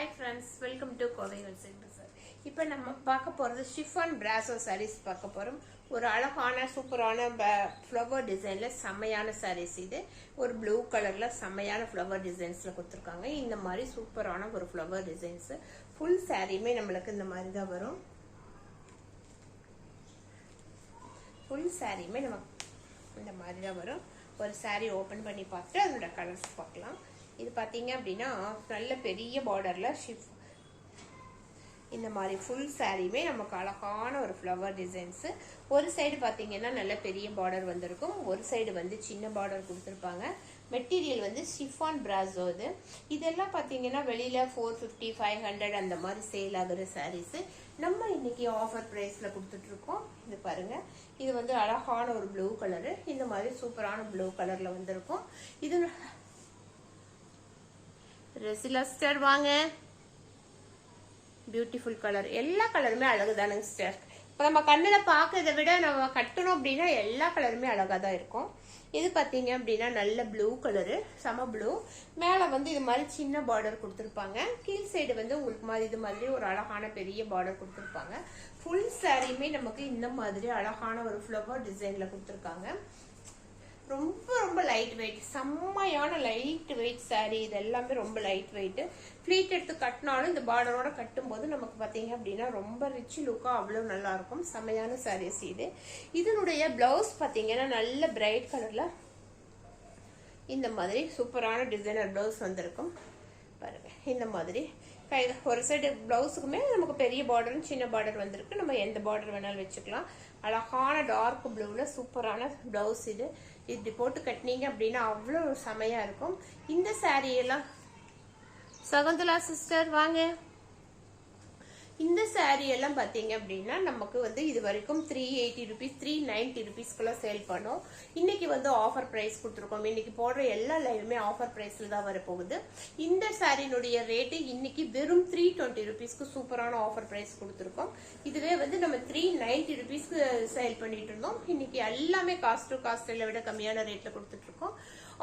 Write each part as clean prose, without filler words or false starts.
Hi friends, welcome to Kovai Wholesale Bazaar. இப்போ நம்ம பார்க்க போறது ஷிஃபான் பிராசோ sarees பார்க்க போறோம். ஒரு அழகான சூப்பரான ஃப்ளவர் டிசைன்ல செமையான sarees இது. ஒரு ப்ளூ கலர்ல செமையான ஃப்ளவர் டிசைன்ஸ்ல கொடுத்திருக்காங்க. இந்த மாதிரி சூப்பரான ஒரு ஃப்ளவர் டிசைன்ஸ். ஃபுல் சாரியுமே நம்மளுக்கு இந்த மாதிரி தான் வரும். ஃபுல் சாரியுமே நமக்கு இந்த மாதிரி தான் வரும். ஒரு சாரி ஓபன் பண்ணி பார்த்துட்டு அதோட கலர்ஸ் பார்க்கலாம். இது பாத்தீங்க அப்படின்னா நல்ல பெரிய பார்டர்ல இந்த மாதிரி ஃபுல் சாரியுமே நமக்கு அழகான ஒரு ஃப்ளவர் டிசைன்ஸ். ஒரு சைடு பாத்தீங்கன்னா நல்ல பெரிய பார்டர் வந்திருக்கும், ஒரு சைடு வந்து சின்ன பார்டர் கொடுத்துருப்பாங்க. மெட்டீரியல் வந்து ஷிஃபான் பிராசோ. இதெல்லாம் பாத்தீங்கன்னா வெளியில 450 500 அந்த மாதிரி சேல் ஆகுற சாரீஸ். நம்ம இன்னைக்கு ஆஃபர் பிரைஸ்ல கொடுத்துட்டு இருக்கோம். இது பாருங்க, இது வந்து அழகான ஒரு ப்ளூ கலரு. இந்த மாதிரி சூப்பரான ப்ளூ கலர்ல வந்திருக்கும். இது ரெசிலா சிஸ்டர் வாங்க, பியூட்டிஃபுல் கலர். எல்லா கலருமே அழகுதானுங்க சிஸ்டர். இப்போ நம்ம கண்ணில் பார்க்கறதை விட நம்ம கட்டணும் அப்படின்னா எல்லா கலருமே அழகா தான் இருக்கும். இது பார்த்தீங்க அப்படின்னா நல்ல ப்ளூ கலரு, செம ப்ளூ. மேலே வந்து இது மாதிரி சின்ன பார்டர் கொடுத்துருப்பாங்க. கீழ் சைடு வந்து உங்களுக்கு மாதிரி இது மாதிரி ஒரு அழகான பெரிய பார்டர் கொடுத்துருப்பாங்க. ஃபுல் சாரியுமே நமக்கு இந்த மாதிரி அழகான ஒரு ஃப்ளவர் டிசைன்ல கொடுத்துருக்காங்க. ரொம்ப ரொம்ப லைட் வெயிட், செம்மையான லைட் வெயிட் சாரி. இது எல்லாமே ரொம்ப லைட் வெயிட். ஃபிளீட் எடுத்து கட்டினாலும் இந்த பார்டரோட கட்டும் போது நமக்கு பாத்தீங்க அப்படின்னா ரொம்ப ரிச் லுக்கா அவ்வளவு நல்லா இருக்கும். செம்மையான சாரீஸ் இது. இதனுடைய பிளவுஸ் பாத்தீங்கன்னா நல்ல பிரைட் கலர்ல இந்த மாதிரி சூப்பரான டிசைனர் பிளவுஸ் வந்திருக்கும். பாருங்க, இந்த மாதிரி ஒரு சைடு பிளவுஸுக்குமே நமக்கு பெரிய பார்டரும் சின்ன பார்டர் வந்திருக்கு. நம்ம எந்த பார்டர் வேணாலும் வச்சுக்கலாம். அழகான டார்க் ப்ளூல சூப்பரான பிளவுஸ் இது. இப்படி போட்டு கட்டினீங்க அப்படின்னா அவ்வளவு செமையா இருக்கும். இந்த சாரீ எல்லாம் சகுந்தலா சிஸ்டர் வாங்க. இந்த சாரீ எல்லாம் பாத்தீங்க அப்படின்னா நமக்கு வந்து இது வரைக்கும் 380 rupees 390 rupeesக்குள்ள சேல் பண்ணோம். இன்னைக்கு வந்து ஆஃபர் பிரைஸ் கொடுத்துருக்கோம். இன்னைக்கு போடுற எல்லா லைவுமே ஆஃபர் பிரைஸ்ல தான் வரப்போகுது. இந்த சாரினுடைய ரேட்டு இன்னைக்கு வெறும் 320 rupeesக்கு சூப்பரான ஆஃபர் பிரைஸ் கொடுத்துருக்கோம். இதுவே வந்து நம்ம 390 rupeesக்கு சேல் பண்ணிட்டு இருந்தோம். இன்னைக்கு எல்லாமே காஸ்ட் டு காஸ்ட் விட கம்மியான ரேட்ல கொடுத்துட்டு இருக்கோம்.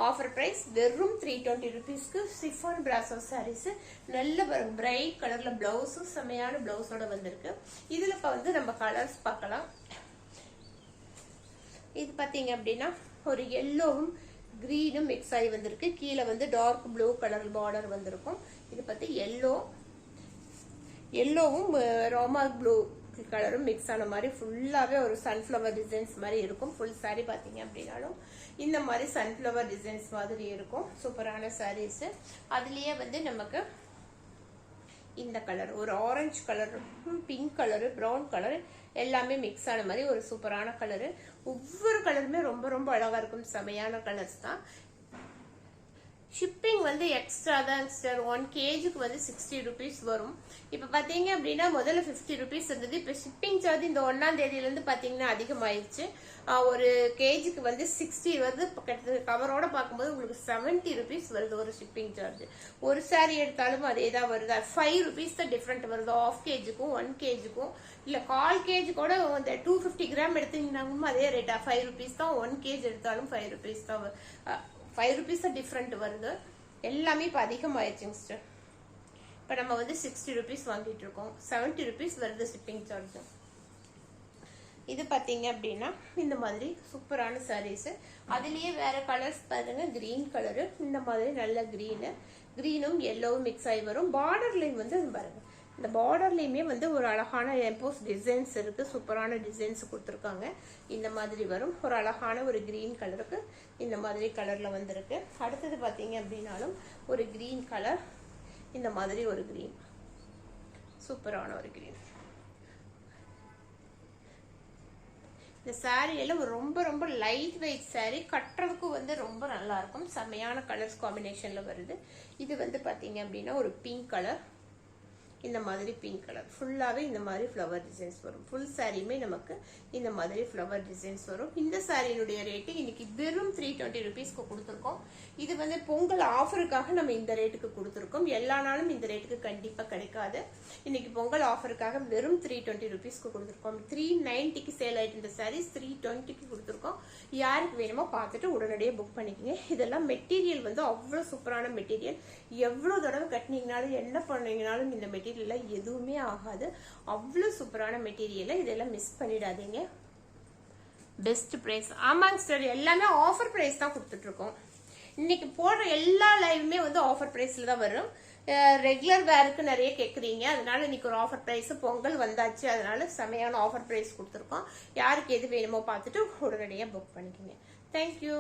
ஆஃபர் பிரைஸ் வெறும் 320 rupeesக்கு ஷிஃபான் பிராசோ சாரீஸ். நல்ல பிரைட் கலர்ல பிளவுஸும் செமையான பிளவுஸோட வந்திருக்கு. இதுல வந்து நம்ம கலர்ஸ் பார்க்கலாம். இது பாத்தீங்க அப்படின்னா ஒரு எல்லோவும் கிரீனும் மிக்ஸ் ஆகி வந்திருக்கு. கீழே வந்து டார்க் ப்ளூ கலர் பார்டர் வந்திருக்கும். இது பத்தி எல்லோவும் ரோமா ப்ளூ கலரும் மிக்ஸ் ஆன மாதிரி ஃபுல்லாவே ஒரு சன்ஃபிளவர் டிசைன்ஸ் மாதிரி இருக்கும். ஃபுல் சாரி பாத்தீங்க அப்படின்னாலும் இந்த மாதிரி சன்ஃபிளவர் டிசைன்ஸ் மாதிரி இருக்கும். சூப்பரான சாரீஸ். அதுலயே வந்து நமக்கு இந்த கலர் ஒரு orange colour, pink colour, brown colour எல்லாமே மிக்ஸ் ஆன மாதிரி ஒரு சூப்பரான கலரு. ஒவ்வொரு கலருமே ரொம்ப ரொம்ப அழகா இருக்கும். செமையான கலர்ஸ் தான். ஷிப்பிங் வந்து எக்ஸ்ட்ரா தான் சார். 1 kgக்கு வந்து 60 rupees வரும். இப்ப பாத்தீங்க அப்படின்னா முதல்ல 50 rupees இருந்தது. இப்ப ஷிப்பிங் சார்ஜ் இந்த 1ஆம் தேதியில இருந்து பாத்தீங்கன்னா அதிகமாயிருச்சு. ஒரு கேஜிக்கு வந்து 60 வருது. கவரோட பார்க்கும்போது உங்களுக்கு 70 rupees வருது ஒரு ஷிப்பிங் சார்ஜ். ஒரு சாரி எடுத்தாலும் அதே தான் வருது. 5 rupees தான் டிஃபரெண்ட் வருது. 1/2 kgக்கும் 1 kgக்கும் இல்ல 1/4 kg கூட 250 கிராம் எடுத்தீங்கன்னா அதே ரேட்டா 5 rupees தான். 1 kg எடுத்தாலும் 5 rupees தான். 5 rupees டிஃபரெண்ட் வருது. எல்லாமே இப்ப அதிகமாயிருச்சுங்க சிஸ்டர். இப்ப நம்ம வந்து 60 rupees வாங்கிட்டு இருக்கோம். 70 rupees வருது ஷிப்பிங் சார்ஜ். இது பாத்தீங்க அப்படின்னா இந்த மாதிரி சூப்பரான சாரீஸ். அதுலயே வேற கலர்ஸ் பாருங்க. கிரீன் கலரு, இந்த மாதிரி நல்ல கிரீனும் எல்லோவும் மிக்ஸ் ஆகி வரும். பார்டர்லயும் வந்து பாருங்க, இந்த பார்டர்லயுமே வந்து ஒரு அழகான எம்போஸ் டிசைன்ஸ் இருக்கு. சூப்பரான டிசைன்ஸ் கொடுத்துருக்காங்க. இந்த மாதிரி வரும். ஒரு அழகான ஒரு கிரீன் கலருக்கு இந்த மாதிரி கலர்ல வந்திருக்கு. அடுத்தது பாத்தீங்க அப்படின்னாலும் ஒரு கிரீன் கலர், இந்த மாதிரி ஒரு கிரீன், சூப்பரான ஒரு கிரீன். இந்த சாரி எல்லாம் ரொம்ப ரொம்ப லைட் வெயிட் சாரி. கட்டுறதுக்கு வந்து ரொம்ப நல்லா இருக்கும். செமையான கலர்ஸ் காம்பினேஷன்ல வருது. இது வந்து பாத்தீங்க அப்படின்னா ஒரு பிங்க் கலர், இந்த மாதிரி பிங்க் கலர் ஃபுல்லாவே இந்த மாதிரி ஃப்ளவர் டிசைன்ஸ் வரும். ஃபுல் சாரியுமே நமக்கு இந்த மாதிரி ஃப்ளவர் டிசைன்ஸ் வரும். இந்த சாரியினுடைய ரேட்டு இன்னைக்கு வெறும் 320 rupeesக்கு கொடுத்துருக்கோம். இது இது வந்து பொங்கல் ஆஃபருக்காக நம்ம இந்த ரேட்டுக்கு கொடுத்துருக்கோம். எல்லா நாளும் இந்த ரேட்டுக்கு கண்டிப்பா கிடைக்காது. இன்னைக்கு பொங்கல் ஆஃபருக்காக வெறும் 320 ருபீஸ்க்கு கொடுத்துருக்கோம். 390க்கு சேல் ஆயிட்டு இந்த சாரீஸ் 320க்கு கொடுத்துருக்கோம். யாருக்கு வேணுமோ பார்த்துட்டு உடனடியாக புக் பண்ணிக்கோங்க. இதெல்லாம் மெட்டீரியல் வந்து அவ்வளோ சூப்பரான மெட்டீரியல். எவ்வளோ தடவை கட்டினீங்கனாலும் என்ன பண்ணீங்கனாலும் இந்த மெட்டீரியல்ல எதுவுமே ஆகாது. அவ்வளோ சூப்பரான மெட்டீரியலை இதெல்லாம் மிஸ் பண்ணிடாதீங்க. Best price. ஆமாங்க சார், எல்லாமே ஆஃபர் பிரைஸ் தான் கொடுத்துட்டு இருக்கோம். இன்னைக்கு போடுற எல்லா லைவுமே வந்து ஆஃபர் பிரைஸ்ல தான் வரும். ரெகுலர் வேருக்கு நிறைய கேட்குறீங்க, அதனால இன்னைக்கு ஒரு ஆஃபர் பிரைஸ். பொங்கல் வந்தாச்சு, அதனால செமையான ஆஃபர் பிரைஸ் கொடுத்துருக்கோம். யாருக்கு எது வேணுமோ பார்த்துட்டு உடனடியாக புக் பண்ணிக்கோங்க. தேங்க்யூ.